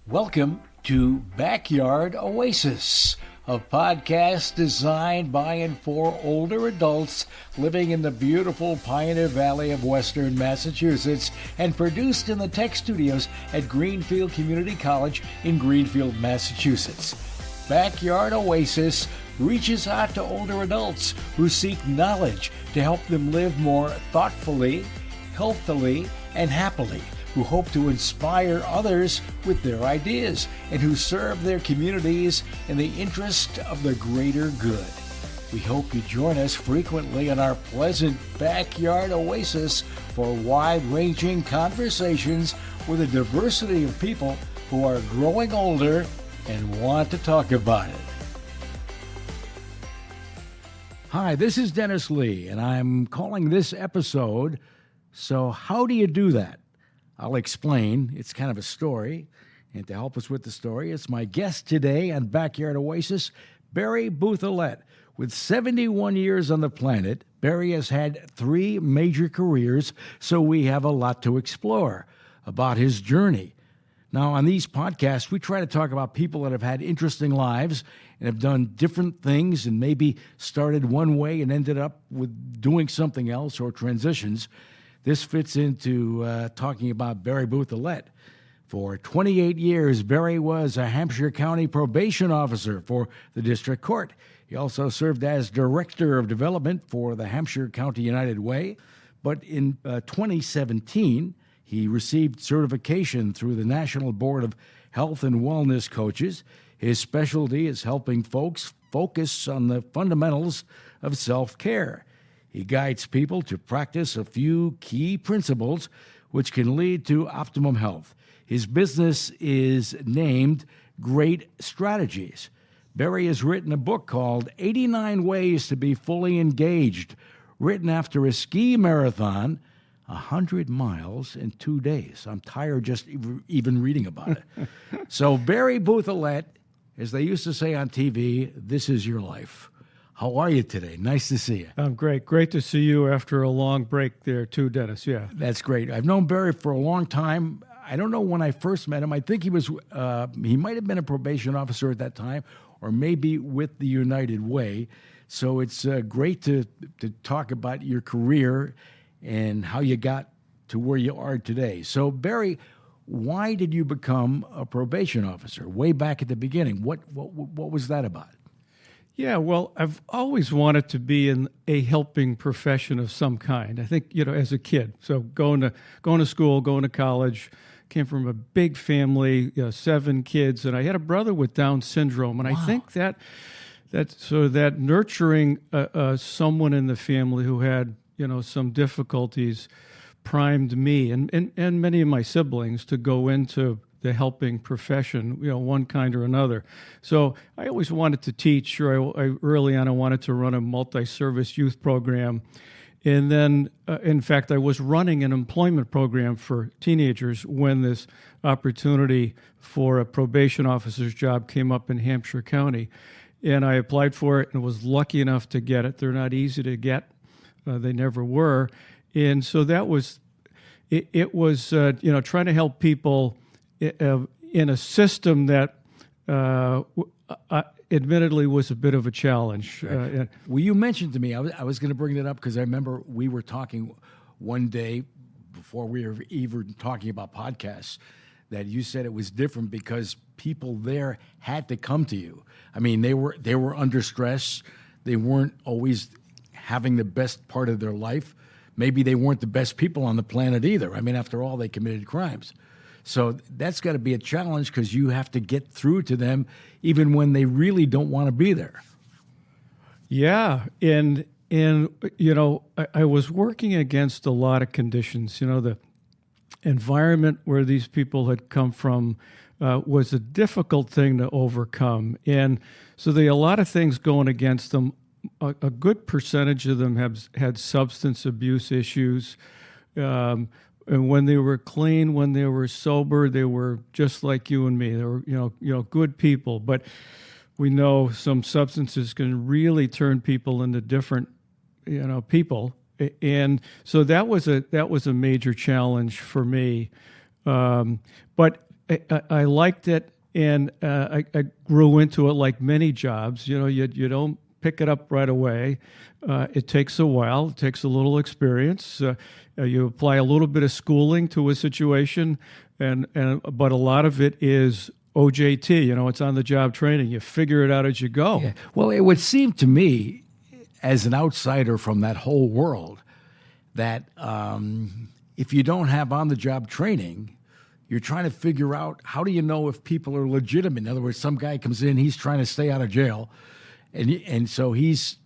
Welcome to Backyard Oasis, a podcast designed by and for older adults living in the beautiful Pioneer Valley of Western Massachusetts and produced in the tech studios at Greenfield Community College in Greenfield, Massachusetts. Backyard Oasis reaches out to older adults who seek knowledge to help them live more thoughtfully, healthily, and happily, who hope to inspire others with their ideas, and who serve their communities in the interest of the greater good. We hope you join us frequently in our pleasant Backyard Oasis for wide-ranging conversations with a diversity of people who are growing older and want to talk about it. Hi, this is Dennis Lee, and I'm calling this episode, So How Do You Do That? I'll explain. It's kind of a story. And to help us with the story, it's my guest today on Backyard Oasis, Barry Bouthilette. With 71 years on the planet, Barry has had 3 major careers, so we have a lot to explore about his journey. Now, on these podcasts, we try to talk about people that have had interesting lives and have done different things and maybe started one way and ended up with doing something else or transitions. This fits into talking about Barry Bouthilette. For 28 years, Barry was a Hampshire County probation officer for the district court. He also served as director of development for the Hampshire County United Way. But in 2017, he received certification through the National Board of Health and Wellness Coaches. His specialty is helping folks focus on the fundamentals of self-care. He guides people to practice a few key principles which can lead to optimum health. His business is named Great Strategies. Barry has written a book called 89 Ways to Be Fully Engaged, written after a ski marathon, 100 miles in 2 days. I'm tired just even reading about it. So Barry Bouthilette, as they used to say on TV, this is your life. How are you today? Nice to see you. I'm great. Great to see you after a long break there too, Dennis. Yeah. That's great. I've known Barry for a long time. I don't know when I first met him. I think he might have been a probation officer at that time, or maybe with the United Way. So it's great to talk about your career and how you got to where you are today. So Barry, why did you become a probation officer way back at the beginning? What was that about? Yeah, well, I've always wanted to be in a helping profession of some kind. I think, as a kid. So going to school, going to college, came from a big family, 7 kids, and I had a brother with Down syndrome. And Wow. I think that nurturing someone in the family who had, some difficulties primed me and many of my siblings to go into the helping profession, one kind or another. So I always wanted to teach. Early on, I wanted to run a multi-service youth program. And then, in fact, I was running an employment program for teenagers when this opportunity for a probation officer's job came up in Hampshire County. And I applied for it and was lucky enough to get it. They're not easy to get. They never were. And so that was, it was, trying to help people in a system that admittedly was a bit of a challenge. Right. Well, you mentioned to me, I was going to bring that up because I remember we were talking one day before we were even talking about podcasts, that you said it was different because people there had to come to you. I mean, they were under stress. They weren't always having the best part of their life. Maybe they weren't the best people on the planet either. I mean, after all, they committed crimes. So that's got to be a challenge because you have to get through to them even when they really don't want to be there. Yeah, and I was working against a lot of conditions. The environment where these people had come from was a difficult thing to overcome. And so there are a lot of things going against them. A good percentage of them have had substance abuse issues. And when they were clean, when they were sober, they were just like you and me. They were, good people. But we know some substances can really turn people into different, people. And so that was a major challenge for me. But I liked it, and I grew into it like many jobs. You don't pick it up right away. It takes a while. It takes a little experience. You apply a little bit of schooling to a situation, but a lot of it is OJT. It's on the job training. You figure it out as you go. Yeah. Well, it would seem to me, as an outsider from that whole world, that if you don't have on the job training, you're trying to figure out, how do you know if people are legitimate? In other words, some guy comes in, he's trying to stay out of jail, and so he's,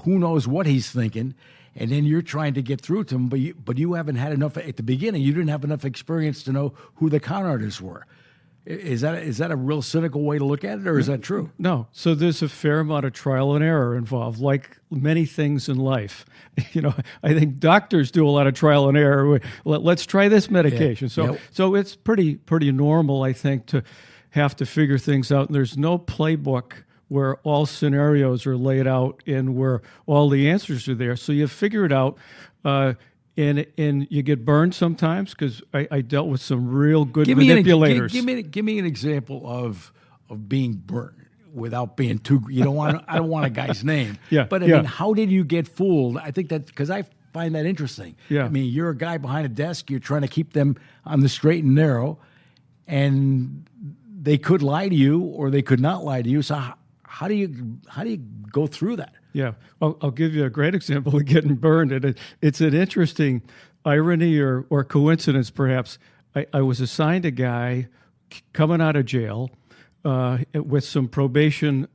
who knows what he's thinking, and then you're trying to get through to him, but you haven't had enough at the beginning. You didn't have enough experience to know who the con artists were. Is that a real cynical way to look at it, or is that true? No. So there's a fair amount of trial and error involved, like many things in life. I think doctors do a lot of trial and error. Let's try this medication. Yeah. So it's pretty normal, I think, to have to figure things out. And there's no playbook where all scenarios are laid out and where all the answers are there. So you figure it out. And you get burned sometimes, because I dealt with some real good manipulators. Give me an example of being burned without being too. I don't want a guy's name. Yeah. But I mean, how did you get fooled? I think that, because I find that interesting. Yeah. I mean, you're a guy behind a desk. You're trying to keep them on the straight and narrow, and they could lie to you or they could not lie to you. So how do you go through that? Yeah, I'll give you a great example of getting burned. And it's an interesting irony or coincidence, perhaps. I was assigned a guy coming out of jail with some probation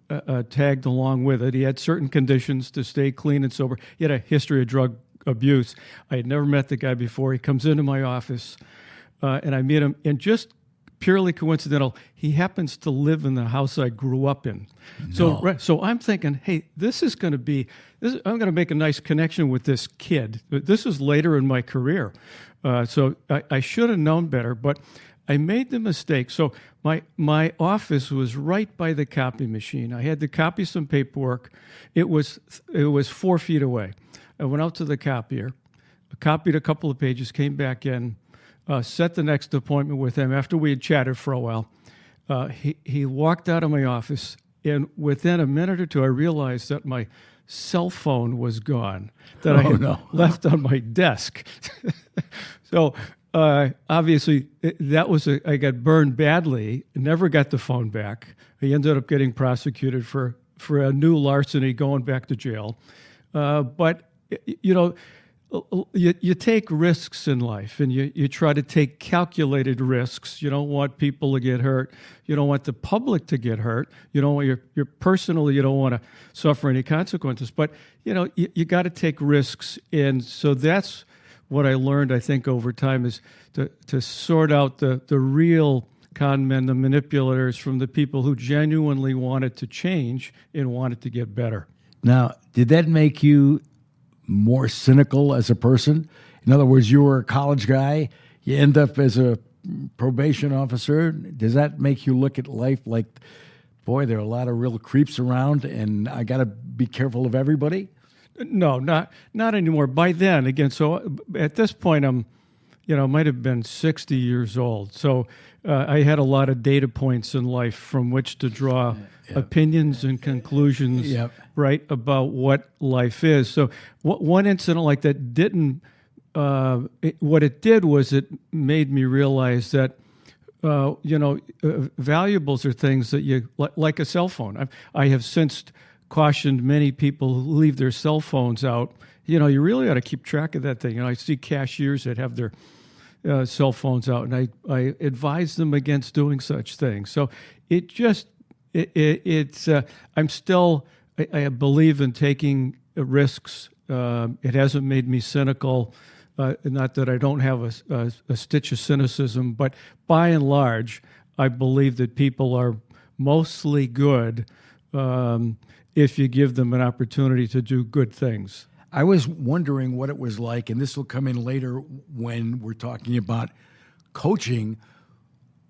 tagged along with it. He had certain conditions to stay clean and sober. He had a history of drug abuse. I had never met the guy before. He comes into my office, and I meet him, and just purely coincidental, he happens to live in the house I grew up in. No. So I'm thinking, hey, I'm going to make a nice connection with this kid. This is later in my career. So I should have known better, but I made the mistake. So my office was right by the copy machine. I had to copy some paperwork. It was 4 feet away. I went out to the copier, copied a couple of pages, came back in, set the next appointment with him. After we had chatted for a while, he walked out of my office, and within a minute or two, I realized that my cell phone was gone, that I had left on my desk. So obviously, I got burned badly, never got the phone back. I ended up getting prosecuted for a new larceny, going back to jail. But, you take risks in life, and you try to take calculated risks. You don't want people to get hurt. You don't want the public to get hurt. You don't want your personally, you don't want to suffer any consequences. But, you got to take risks. And so that's what I learned, I think, over time, is to sort out the real con men, the manipulators, from the people who genuinely wanted to change and wanted to get better. Now, did that make you more cynical as a person? In other words, you were a college guy, you end up as a probation officer. Does that make you look at life like, boy, there are a lot of real creeps around, and I got to be careful of everybody? No, not anymore. By then, again, so at this point, I'm, might have been 60 years old. So I had a lot of data points in life from which to draw opinions and conclusions, right, about what life is. So one incident like that didn't, what it did was it made me realize that, valuables are things that you, like a cell phone. I have since cautioned many people who leave their cell phones out. You really ought to keep track of that thing. I see cashiers that have their cell phones out, and I advise them against doing such things. So it just, it's I'm still, I believe in taking risks. It hasn't made me cynical. Not that I don't have a stitch of cynicism, but by and large, I believe that people are mostly good if you give them an opportunity to do good things. I was wondering what it was like, and this will come in later when we're talking about coaching.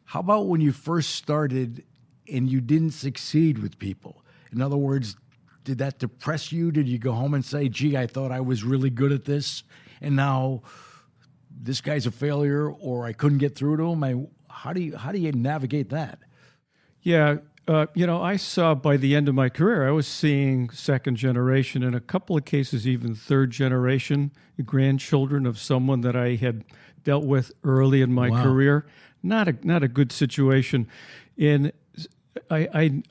How about when you first started and you didn't succeed with people? In other words, did that depress you? Did you go home and say, gee, I thought I was really good at this, and now this guy's a failure, or I couldn't get through to him? how do you navigate that? Yeah, I saw by the end of my career, I was seeing second generation, in a couple of cases, even third generation grandchildren of someone that I had dealt with early in my career. Not a good situation. And I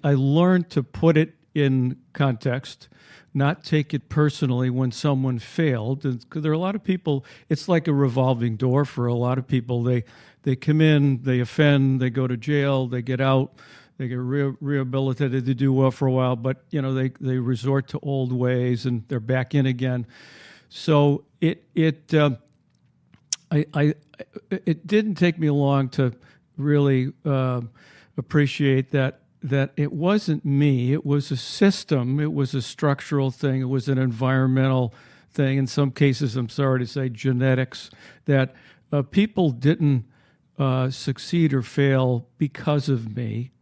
learned to put it in context, not take it personally when someone failed. Because there are a lot of people, it's like a revolving door for a lot of people. They come in, they offend, they go to jail, they get out, they get rehabilitated, they do well for a while, but they resort to old ways and they're back in again. So it didn't take me long to really appreciate that it wasn't me. It was a system. It was a structural thing. It was an environmental thing. In some cases, I'm sorry to say, genetics, that people didn't succeed or fail because of me.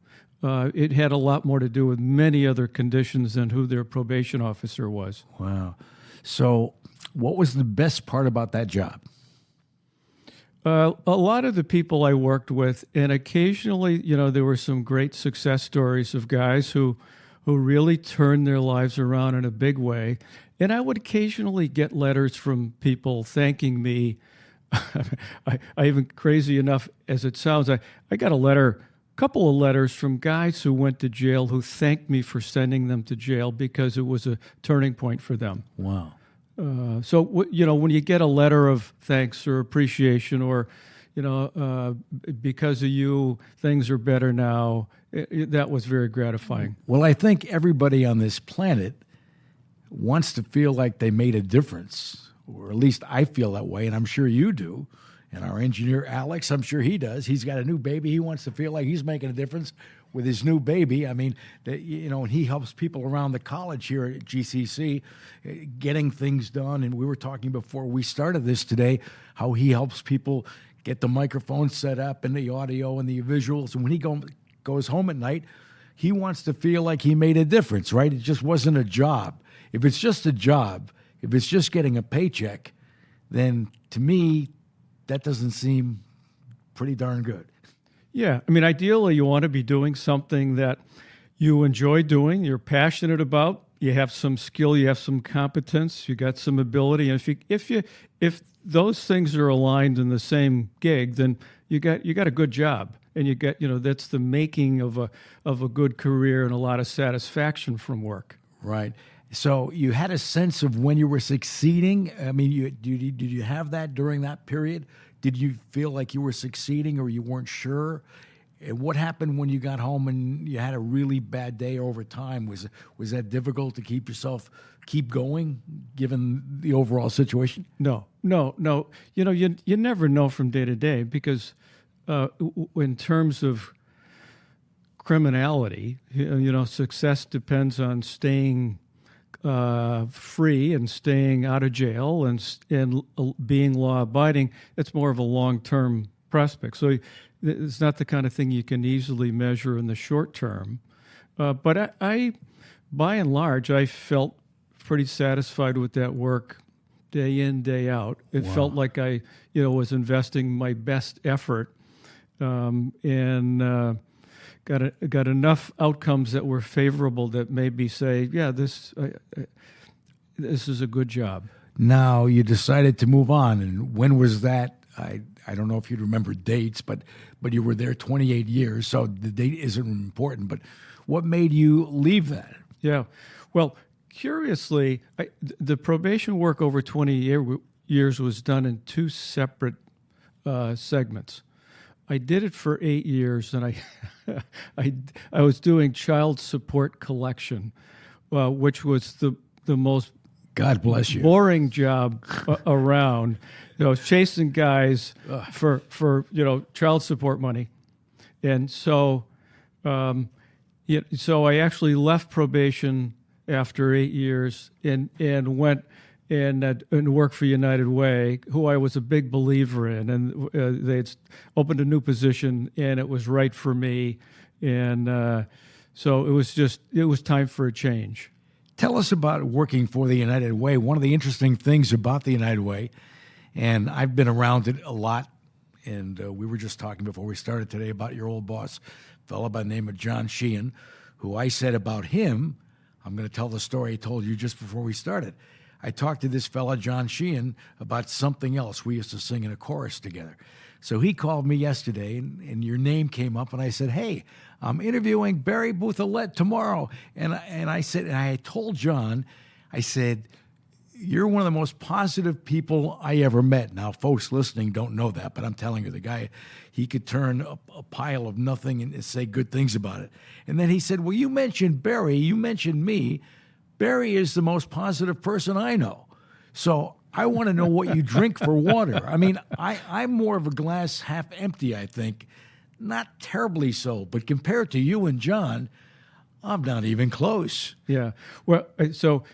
It had a lot more to do with many other conditions than who their probation officer was. Wow. So what was the best part about that job? A lot of the people I worked with, and occasionally, there were some great success stories of guys who really turned their lives around in a big way. And I would occasionally get letters from people thanking me. I even, crazy enough as it sounds, I got a couple of letters from guys who went to jail who thanked me for sending them to jail because it was a turning point for them. Wow. So when you get a letter of thanks or appreciation, or because of you, things are better now, that was very gratifying. Well, I think everybody on this planet wants to feel like they made a difference, or at least I feel that way, and I'm sure you do. And our engineer, Alex, I'm sure he does. He's got a new baby. He wants to feel like he's making a difference with his new baby. I mean, and he helps people around the college here at GCC getting things done. And we were talking before we started this today how he helps people get the microphone set up and the audio and the visuals. And when he goes home at night, he wants to feel like he made a difference, right? It just wasn't a job. If it's just a job, if it's just getting a paycheck, then to me, that doesn't seem pretty darn good. Yeah. I mean, ideally, you want to be doing something that you enjoy doing, you're passionate about, you have some skill, you have some competence, you got some ability. And if those things are aligned in the same gig, then you got a good job. And you get, that's the making of a good career and a lot of satisfaction from work. Right. So you had a sense of when you were succeeding. I mean, did you have that during that period? Did you feel like you were succeeding or you weren't sure? And what happened when you got home and you had a really bad day over time? Was that difficult to keep going, given the overall situation? No. You never know from day to day because in terms of criminality, success depends on staying free and staying out of jail and being law-abiding. It's more of a long-term prospect. So it's not the kind of thing you can easily measure in the short term. But I, by and large, I felt pretty satisfied with that work day in, day out. It felt like I, was investing my best effort and got enough outcomes that were favorable that made me say, yeah, this is a good job. Now you decided to move on, and when was that? I don't know if you remember dates, but you were there 28 years, so the date isn't important. But what made you leave that? Yeah, well, curiously, the probation work over 20 years was done in two separate segments. I did it for 8 years, and I was doing child support collection, which was the most God bless you boring job around. Chasing guys for child support money, and so I actually left probation after 8 years and went and worked for United Way, who I was a big believer in, and they had opened a new position, and it was right for me, and so it was time for a change. Tell us about working for the United Way. One of the interesting things about the United Way, and I've been around it a lot and we were just talking before we started today about your old boss, a fellow by the name of John Sheehan, who I said about him, I'm going to tell the story I told you just before we started. I talked to this fella, John Sheehan, about something else. We used to sing in a chorus together. So he called me yesterday, and your name came up, and I said, hey, I'm interviewing Barry Bouthilette tomorrow. And I said, and I told John, I said, you're one of the most positive people I ever met. Now, folks listening don't know that, but I'm telling you, the guy, he could turn a pile of nothing and say good things about it. And then he said, well, you mentioned Barry, you mentioned me. Barry is the most positive person I know. So I want to know what you drink for water. I mean, I'm more of a glass half empty, I think. Not terribly so, but compared to you and John, I'm not even close. Yeah. Well, so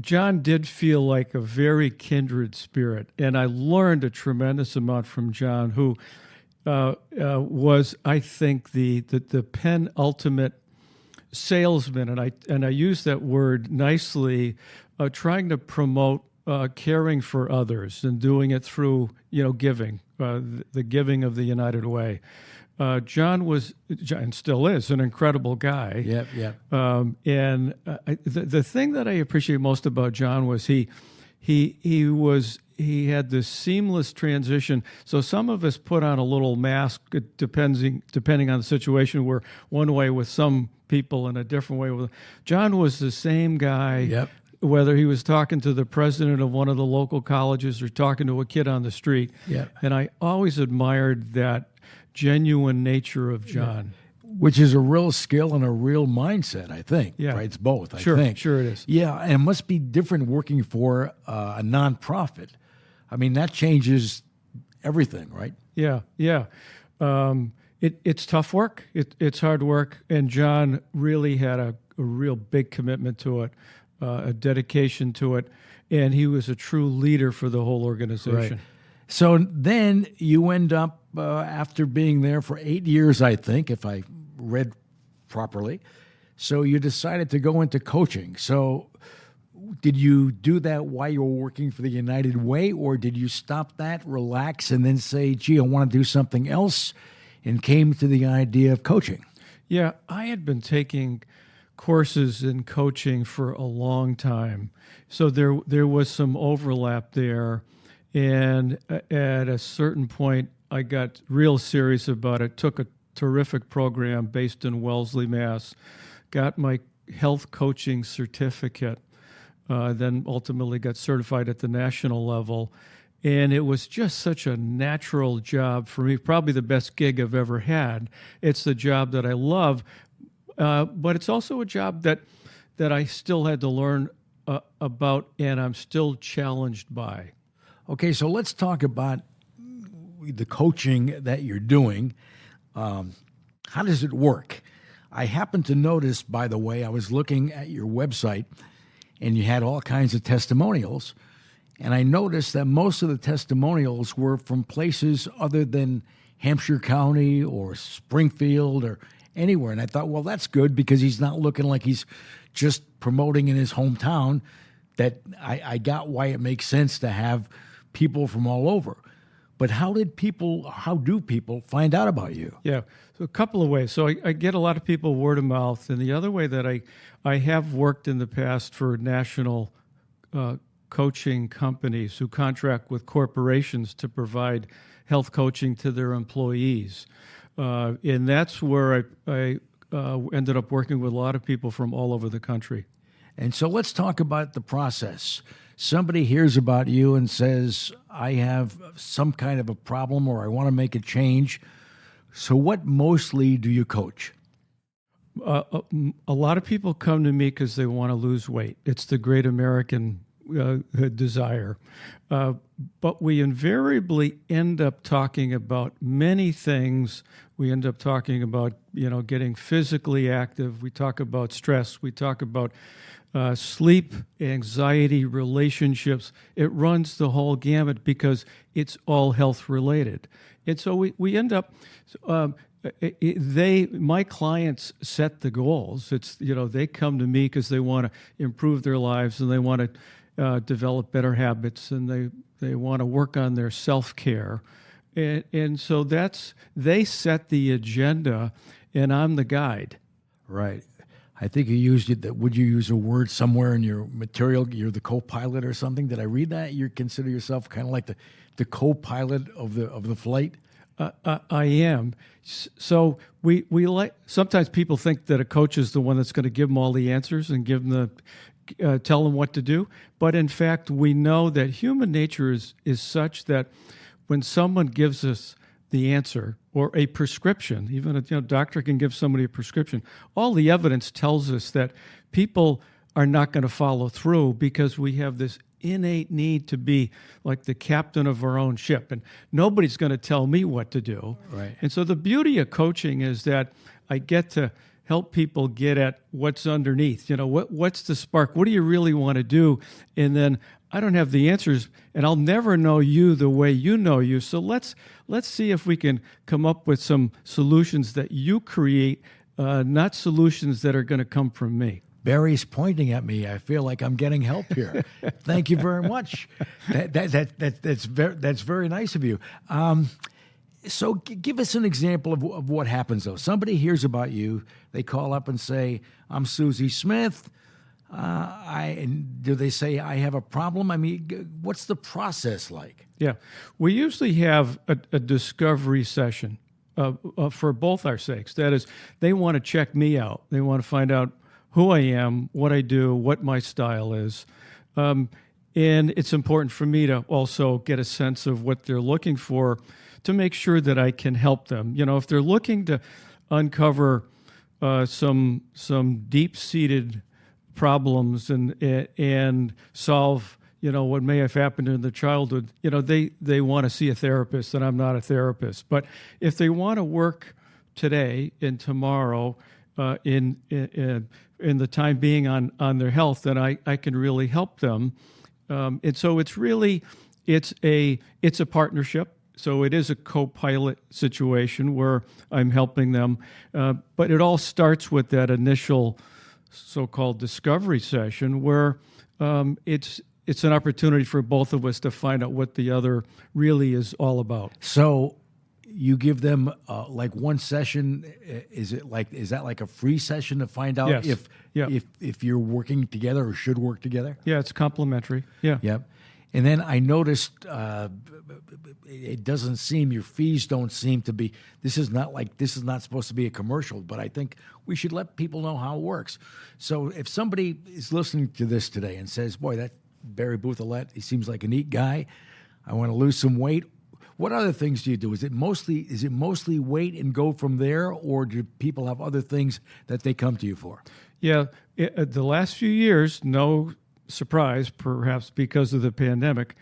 John did feel like a very kindred spirit, and I learned a tremendous amount from John, who was, I think, the penultimate salesman, and I use that word nicely, trying to promote caring for others and doing it through giving, the giving of the United Way. John was, and still is, an incredible guy. Yep. And the thing that I appreciate most about John was he had this seamless transition. So some of us put on a little mask, depending on the situation. We're one way with some people and a different way with. John was the same guy. Yep. Whether he was talking to the president of one of the local colleges or talking to a kid on the street. Yep. And I always admired that genuine nature of John. Which is a real skill and a real mindset, I think. Yeah. Right? It's both, I Sure, think. sure it is. Yeah, and it must be different working for a nonprofit. I mean, that changes everything, right? Yeah. It's tough work. It's hard work. And John really had a real big commitment to it, a dedication to it. And he was a true leader for the whole organization. Right. So then you end up, after being there for 8 years, I think, if I read properly, so you decided to go into coaching. So did you do that while you were working for the United Way, or did you stop that, relax, and then say, gee, I want to do something else, and came to the idea of coaching? Yeah, I had been taking courses in coaching for a long time. So there was some overlap there. And at a certain point, I got real serious about it, took a terrific program based in Wellesley, Mass., got my health coaching certificate, then ultimately got certified at the national level. And it was just such a natural job for me, probably the best gig I've ever had. It's the job that I love, but it's also a job that I still had to learn about, and I'm still challenged by. Okay, so let's talk about the coaching that you're doing. How does it work? I happened to notice, by the way, I was looking at your website, and you had all kinds of testimonials, and I noticed that most of the testimonials were from places other than Hampshire County or Springfield or anywhere. And I thought, well, that's good, because he's not looking like he's just promoting in his hometown. That I got why it makes sense to have people from all over. But how do people find out about you? Yeah, so a couple of ways. So I get a lot of people word of mouth, and the other way that I have worked in the past for national coaching companies who contract with corporations to provide health coaching to their employees. And that's where I ended up working with a lot of people from all over the country. And so let's talk about the process. Somebody hears about you and says, I have some kind of a problem, or I want to make a change. So what mostly do you coach? A lot of people come to me because they want to lose weight. It's the great American desire. But we invariably end up talking about many things. We end up talking about, getting physically active. We talk about stress. We talk about sleep, anxiety, relationships. It runs the whole gamut because it's all health related. And so we end up, my clients set the goals. It's, they come to me because they want to improve their lives, and they want to develop better habits, and they want to work on their self-care. And so they set the agenda, and I'm the guide. Right. I think you used it. Would you use a word somewhere in your material? You're the co-pilot or something. Did I read that? You consider yourself kind of like the co-pilot of the flight? I am. So we like, sometimes people think that a coach is the one that's going to give them all the answers and give them tell them what to do. But in fact, we know that human nature is such that when someone gives us the answer or a prescription, even a doctor can give somebody a prescription, all the evidence tells us that people are not going to follow through because we have this innate need to be like the captain of our own ship, and nobody's going to tell me what to do. Right. And so the beauty of coaching is that I get to help people get at what's underneath. What's the spark? What do you really want to do? And then I don't have the answers, and I'll never know you the way you know you. So let's see if we can come up with some solutions that you create, not solutions that are going to come from me. Barry's pointing at me. I feel like I'm getting help here. Thank you very much. That's very nice of you. So give us an example of what happens, though. Somebody hears about you. They call up and say, I'm Susie Smith. And do they say, I have a problem? I mean, what's the process like? Yeah. We usually have a discovery session for both our sakes. That is, they want to check me out. They want to find out who I am, what I do, what my style is. And it's important for me to also get a sense of what they're looking for to make sure that I can help them. If they're looking to uncover some deep-seated problems and solve, what may have happened in their childhood, they want to see a therapist, and I'm not a therapist. But if they want to work today and tomorrow in the time being on their health, then I can really help them. And so it's a partnership. So it is a co-pilot situation where I'm helping them. But it all starts with that initial so-called discovery session where it's an opportunity for both of us to find out what the other really is all about. So you give them like one session. Is that like a free session to find out Yes. if you're working together or should work together? Yeah, it's complimentary. Yeah. Yep. And then I noticed it doesn't seem, your fees don't seem to be, this is not supposed to be a commercial, but I think we should let people know how it works. So if somebody is listening to this today and says, boy, that Barry Bouthilette, he seems like a neat guy, I want to lose some weight, what other things do you do? Is it mostly weight and go from there, or do people have other things that they come to you for? Yeah, the last few years, no surprise, perhaps because of the pandemic,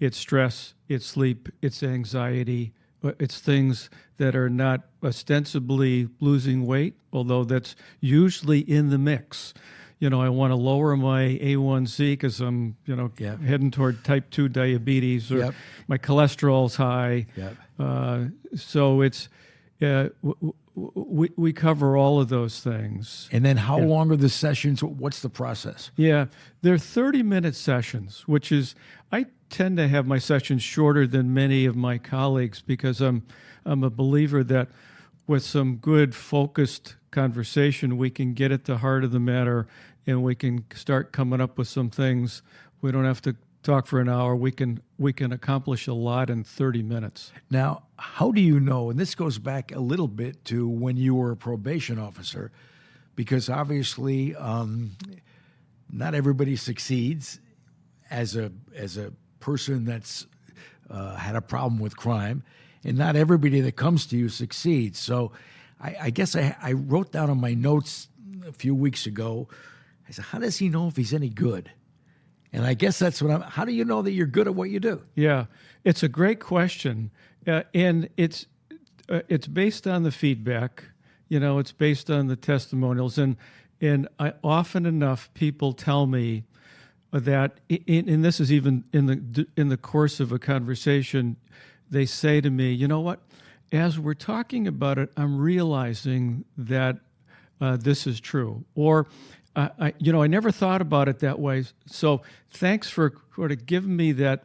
it's stress, it's sleep, it's anxiety, it's things that are not ostensibly losing weight, although that's usually in the mix. I want to lower my A1C because I'm, heading toward type 2 diabetes, or my cholesterol's high. So it's, we cover all of those things. And then how long are the sessions? What's the process? Yeah, they're 30-minute sessions, which is, I tend to have my sessions shorter than many of my colleagues because I'm a believer that with some good focused conversation, we can get at the heart of the matter and we can start coming up with some things. We don't have to talk for an hour. We can accomplish a lot in 30 minutes. Now, how do you know, and this goes back a little bit to when you were a probation officer, because obviously not everybody succeeds as a person that's had a problem with crime, and not everybody that comes to you succeeds. So I guess I wrote down on my notes a few weeks ago, I said, how does he know if he's any good? And I guess that's how do you know that you're good at what you do? Yeah, it's a great question. And it's based on the feedback, it's based on the testimonials. And often enough, people tell me that, and this is even in the course of a conversation, they say to me, you know what, as we're talking about it, I'm realizing that this is true. Or, I never thought about it that way. So thanks for giving me that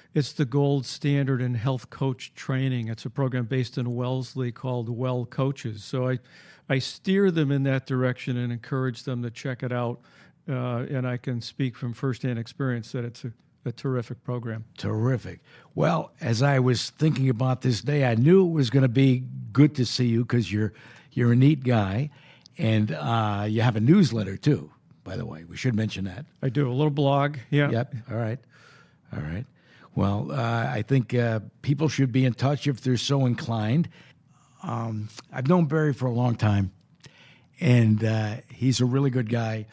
It's the gold standard in health coach training. It's a program based in Wellesley called Well Coaches. So I steer them in that direction and encourage them to check it out. And I can speak from firsthand experience that it's a terrific program. Terrific. Well, as I was thinking about this day, I knew it was going to be good to see you because you're a neat guy, and you have a newsletter too. By the way, we should mention that. I do a little blog. Yeah. Yep. All right. Well, I think people should be in touch if they're so inclined. I've known Barry for a long time, and he's a really good guy,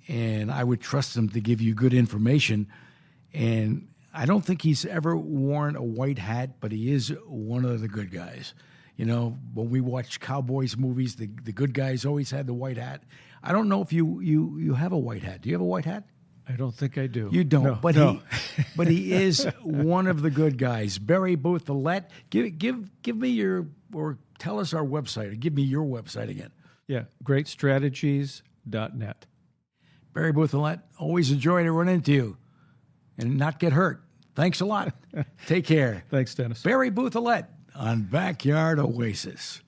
and I would trust him to give you good information. And I don't think he's ever worn a white hat, but he is one of the good guys. You know, when we watch Cowboys movies, the good guys always had the white hat. I don't know if you have a white hat. Do you have a white hat? I don't think I do. You don't, No, but no. but he is one of the good guys. Barry Bouthilette, give me or tell us our website, or give me your website again. Yeah, greatstrategies.net. Barry Bouthilette, always a joy to run into you and not get hurt. Thanks a lot. Take care. Thanks, Dennis. Barry Bouthilette on Backyard Oasis.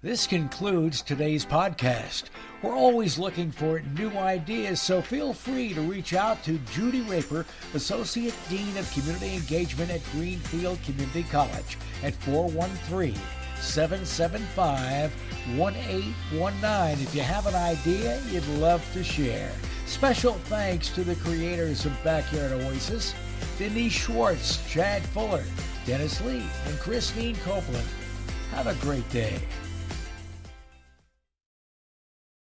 This concludes today's podcast. We're always looking for new ideas, so feel free to reach out to Judy Raper, Associate Dean of Community Engagement at Greenfield Community College at 413-775-1819 if you have an idea you'd love to share. Special thanks to the creators of Backyard Oasis, Denise Schwartz, Chad Fuller, Dennis Lee, and Christine Copeland. Have a great day.